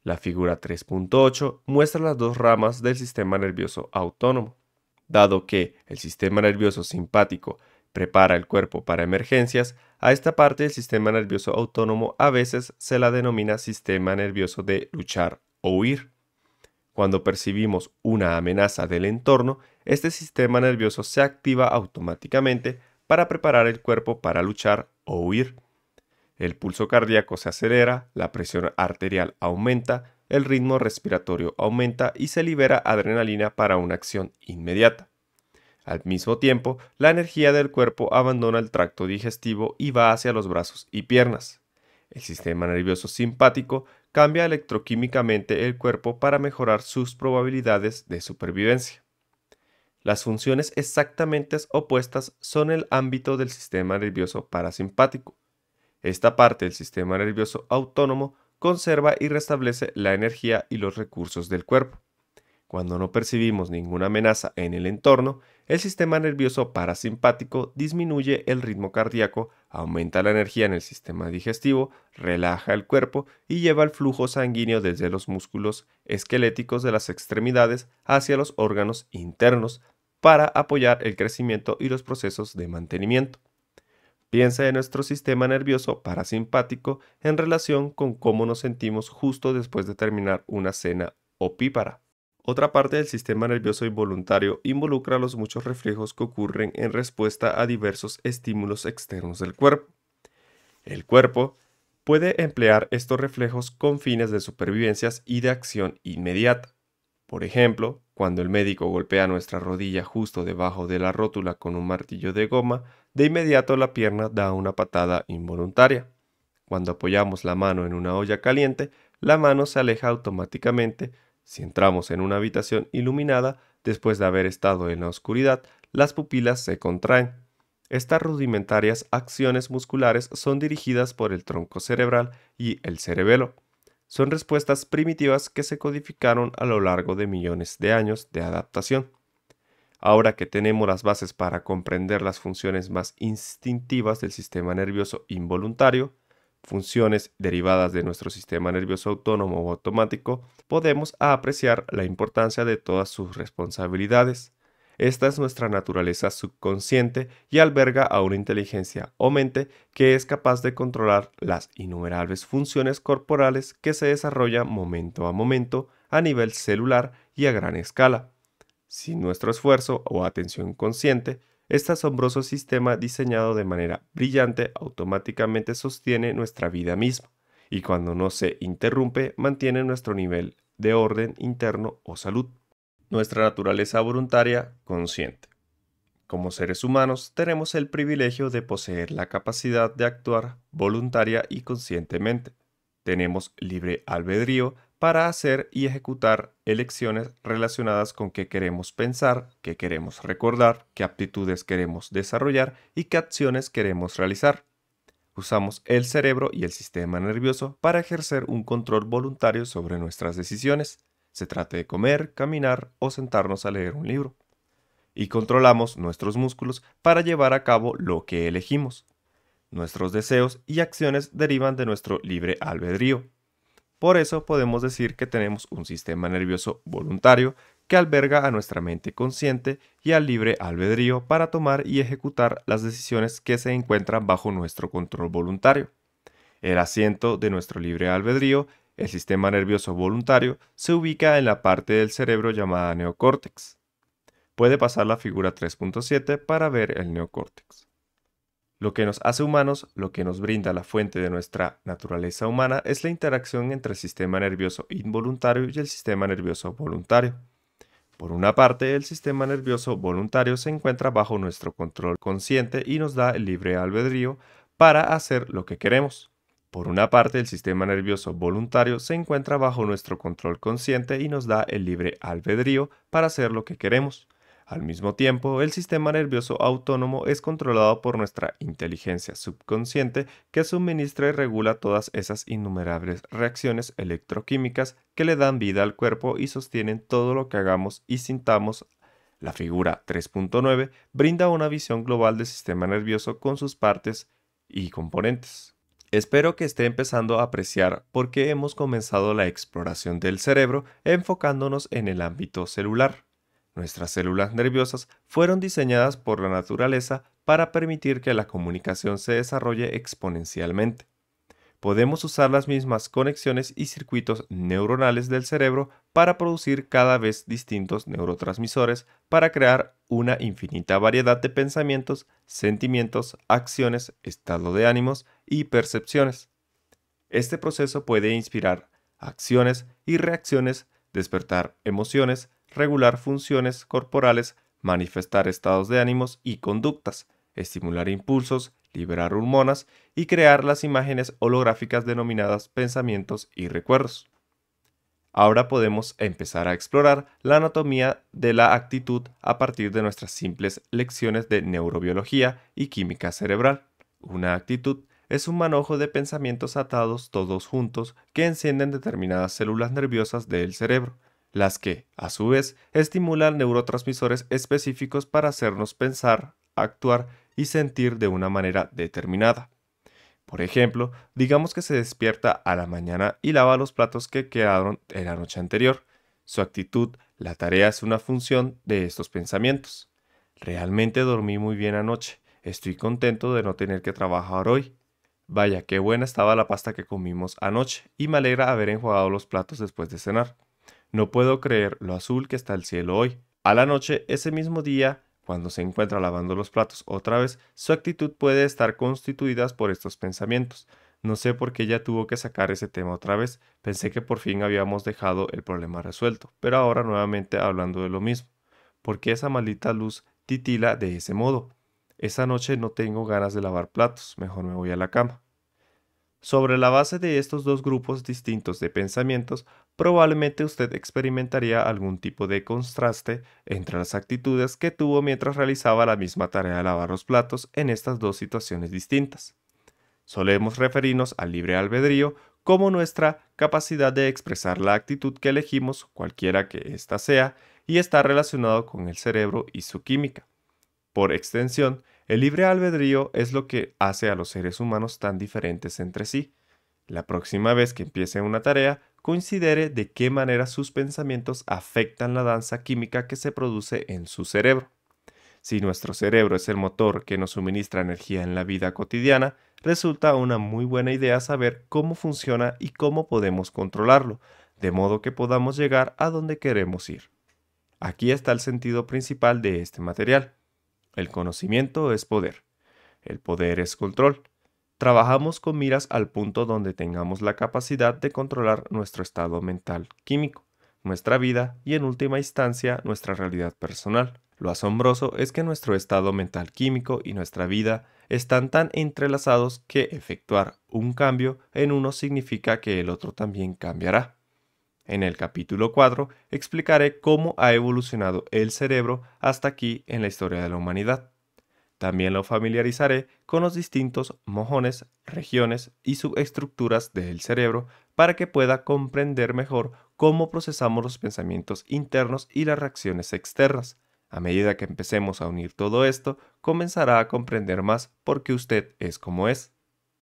La figura 3.8 muestra las dos ramas del sistema nervioso autónomo. Dado que el sistema nervioso simpático prepara el cuerpo para emergencias, a esta parte del sistema nervioso autónomo a veces se la denomina sistema nervioso de luchar o huir. Cuando percibimos una amenaza del entorno, este sistema nervioso se activa automáticamente para preparar el cuerpo para luchar o huir. El pulso cardíaco se acelera, la presión arterial aumenta, el ritmo respiratorio aumenta y se libera adrenalina para una acción inmediata. Al mismo tiempo, la energía del cuerpo abandona el tracto digestivo y va hacia los brazos y piernas. El sistema nervioso simpático cambia electroquímicamente el cuerpo para mejorar sus probabilidades de supervivencia. Las funciones exactamente opuestas son el ámbito del sistema nervioso parasimpático. Esta parte del sistema nervioso autónomo conserva y restablece la energía y los recursos del cuerpo. Cuando no percibimos ninguna amenaza en el entorno, el sistema nervioso parasimpático disminuye el ritmo cardíaco, aumenta la energía en el sistema digestivo, relaja el cuerpo y lleva el flujo sanguíneo desde los músculos esqueléticos de las extremidades hacia los órganos internos para apoyar el crecimiento y los procesos de mantenimiento. Piensa en nuestro sistema nervioso parasimpático en relación con cómo nos sentimos justo después de terminar una cena opípara. Otra parte del sistema nervioso involuntario involucra los muchos reflejos que ocurren en respuesta a diversos estímulos externos del cuerpo. El cuerpo puede emplear estos reflejos con fines de supervivencia y de acción inmediata. Por ejemplo, cuando el médico golpea nuestra rodilla justo debajo de la rótula con un martillo de goma, de inmediato la pierna da una patada involuntaria. Cuando apoyamos la mano en una olla caliente, la mano se aleja automáticamente. Si entramos en una habitación iluminada, después de haber estado en la oscuridad, las pupilas se contraen. Estas rudimentarias acciones musculares son dirigidas por el tronco cerebral y el cerebelo. Son respuestas primitivas que se codificaron a lo largo de millones de años de adaptación. Ahora que tenemos las bases para comprender las funciones más instintivas del sistema nervioso involuntario, funciones derivadas de nuestro sistema nervioso autónomo o automático, podemos apreciar la importancia de todas sus responsabilidades. Esta es nuestra naturaleza subconsciente y alberga a una inteligencia o mente que es capaz de controlar las innumerables funciones corporales que se desarrollan momento a momento a nivel celular y a gran escala. Sin nuestro esfuerzo o atención consciente, este asombroso sistema diseñado de manera brillante automáticamente sostiene nuestra vida misma y cuando no se interrumpe mantiene nuestro nivel de orden interno o salud. Nuestra naturaleza voluntaria consciente. Como seres humanos tenemos el privilegio de poseer la capacidad de actuar voluntaria y conscientemente. Tenemos libre albedrío para hacer y ejecutar elecciones relacionadas con qué queremos pensar, qué queremos recordar, qué aptitudes queremos desarrollar y qué acciones queremos realizar. Usamos el cerebro y el sistema nervioso para ejercer un control voluntario sobre nuestras decisiones, se trate de comer, caminar o sentarnos a leer un libro. Y controlamos nuestros músculos para llevar a cabo lo que elegimos. Nuestros deseos y acciones derivan de nuestro libre albedrío. Por eso podemos decir que tenemos un sistema nervioso voluntario que alberga a nuestra mente consciente y al libre albedrío para tomar y ejecutar las decisiones que se encuentran bajo nuestro control voluntario. El asiento de nuestro libre albedrío, el sistema nervioso voluntario, se ubica en la parte del cerebro llamada neocórtex. Puede pasar la figura 3.7 para ver el neocórtex. Lo que nos hace humanos, lo que nos brinda la fuente de nuestra naturaleza humana es la interacción entre el sistema nervioso involuntario y el sistema nervioso voluntario. Por una parte, el sistema nervioso voluntario se encuentra bajo nuestro control consciente y nos da el libre albedrío para hacer lo que queremos. Por una parte, el sistema nervioso voluntario se encuentra bajo nuestro control consciente y nos da el libre albedrío para hacer lo que queremos. Al mismo tiempo, el sistema nervioso autónomo es controlado por nuestra inteligencia subconsciente que suministra y regula todas esas innumerables reacciones electroquímicas que le dan vida al cuerpo y sostienen todo lo que hagamos y sintamos. La figura 3.9 brinda una visión global del sistema nervioso con sus partes y componentes. Espero que esté empezando a apreciar por qué hemos comenzado la exploración del cerebro enfocándonos en el ámbito celular. Nuestras células nerviosas fueron diseñadas por la naturaleza para permitir que la comunicación se desarrolle exponencialmente. Podemos usar las mismas conexiones y circuitos neuronales del cerebro para producir cada vez distintos neurotransmisores para crear una infinita variedad de pensamientos, sentimientos, acciones, estado de ánimos y percepciones. Este proceso puede inspirar acciones y reacciones, despertar emociones, regular funciones corporales, manifestar estados de ánimos y conductas, estimular impulsos, liberar hormonas y crear las imágenes holográficas denominadas pensamientos y recuerdos. Ahora podemos empezar a explorar la anatomía de la actitud a partir de nuestras simples lecciones de neurobiología y química cerebral. Una actitud es un manojo de pensamientos atados todos juntos que encienden determinadas células nerviosas del cerebro, las que, a su vez, estimulan neurotransmisores específicos para hacernos pensar, actuar y sentir de una manera determinada. Por ejemplo, digamos que se despierta a la mañana y lava los platos que quedaron en la noche anterior. Su actitud, la tarea es una función de estos pensamientos. Realmente dormí muy bien anoche. Estoy contento de no tener que trabajar hoy. Vaya, qué buena estaba la pasta que comimos anoche y me alegra haber enjuagado los platos después de cenar. No puedo creer lo azul que está el cielo hoy. A la noche, ese mismo día, cuando se encuentra lavando los platos otra vez, su actitud puede estar constituida por estos pensamientos. No sé por qué ella tuvo que sacar ese tema otra vez. Pensé que por fin habíamos dejado el problema resuelto, pero ahora nuevamente hablando de lo mismo. ¿Por qué esa maldita luz titila de ese modo? Esa noche no tengo ganas de lavar platos, mejor me voy a la cama. Sobre la base de estos dos grupos distintos de pensamientos, probablemente usted experimentaría algún tipo de contraste entre las actitudes que tuvo mientras realizaba la misma tarea de lavar los platos en estas dos situaciones distintas. Solemos referirnos al libre albedrío como nuestra capacidad de expresar la actitud que elegimos, cualquiera que ésta sea, y está relacionado con el cerebro y su química. Por extensión, el libre albedrío es lo que hace a los seres humanos tan diferentes entre sí. La próxima vez que empiece una tarea, considere de qué manera sus pensamientos afectan la danza química que se produce en su cerebro. Si nuestro cerebro es el motor que nos suministra energía en la vida cotidiana, resulta una muy buena idea saber cómo funciona y cómo podemos controlarlo, de modo que podamos llegar a donde queremos ir. Aquí está el sentido principal de este material. El conocimiento es poder. El poder es control. Trabajamos con miras al punto donde tengamos la capacidad de controlar nuestro estado mental químico, nuestra vida y en última instancia nuestra realidad personal. Lo asombroso es que nuestro estado mental químico y nuestra vida están tan entrelazados que efectuar un cambio en uno significa que el otro también cambiará. En el capítulo 4 explicaré cómo ha evolucionado el cerebro hasta aquí en la historia de la humanidad. También lo familiarizaré con los distintos mojones, regiones y subestructuras del cerebro para que pueda comprender mejor cómo procesamos los pensamientos internos y las reacciones externas. A medida que empecemos a unir todo esto, comenzará a comprender más por qué usted es como es.